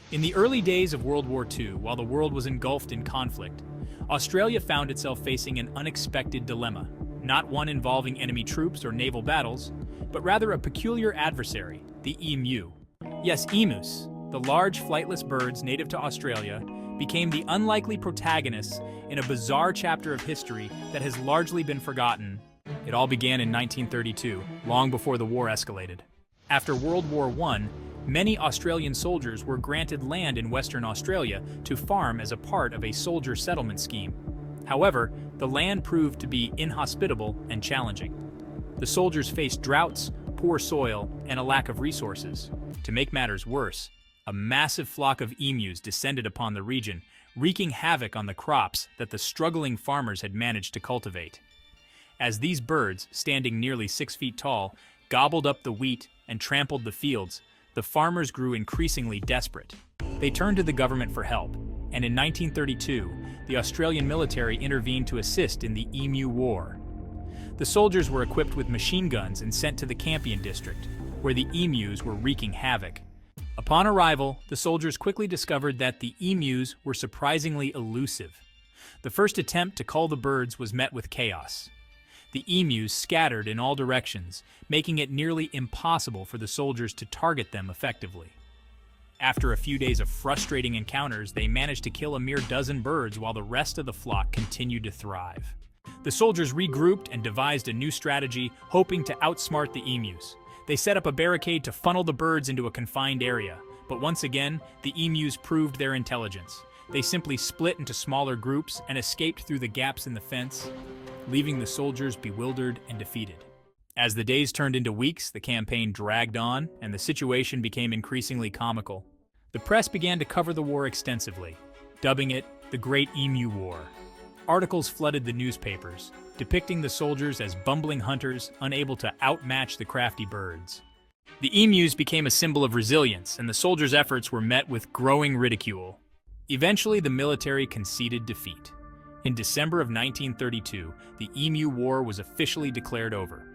In the early days of World War II, while the world was engulfed in conflict, Australia found itself facing an unexpected dilemma, not one involving enemy troops or naval battles, but rather a peculiar adversary, the emu. Yes, emus, the large flightless birds native to Australia, became the unlikely protagonists in a bizarre chapter of history that has largely been forgotten. It all began in 1932, long before the war escalated. After World War I, many Australian soldiers were granted land in Western Australia to farm as a part of a soldier settlement scheme. However, the land proved to be inhospitable and challenging. The soldiers faced droughts, poor soil, and a lack of resources. To make matters worse, a massive flock of emus descended upon the region, wreaking havoc on the crops that the struggling farmers had managed to cultivate. As these birds, standing nearly 6 feet tall, gobbled up the wheat and trampled the fields, the farmers grew increasingly desperate. They turned to the government for help, and in 1932, the Australian military intervened to assist in the Emu War. The soldiers were equipped with machine guns and sent to the Campion district, where the emus were wreaking havoc. Upon arrival, the soldiers quickly discovered that the emus were surprisingly elusive. The first attempt to cull the birds was met with chaos. The emus scattered in all directions, making it nearly impossible for the soldiers to target them effectively. After a few days of frustrating encounters, they managed to kill a mere dozen birds while the rest of the flock continued to thrive. The soldiers regrouped and devised a new strategy, hoping to outsmart the emus. They set up a barricade to funnel the birds into a confined area, but once again, the emus proved their intelligence. They simply split into smaller groups and escaped through the gaps in the fence, leaving the soldiers bewildered and defeated. As the days turned into weeks, the campaign dragged on, and the situation became increasingly comical. The press began to cover the war extensively, dubbing it the Great Emu War. Articles flooded the newspapers, depicting the soldiers as bumbling hunters unable to outmatch the crafty birds. The emus became a symbol of resilience, and the soldiers' efforts were met with growing ridicule. Eventually, the military conceded defeat. In December of 1932, the Emu War was officially declared over.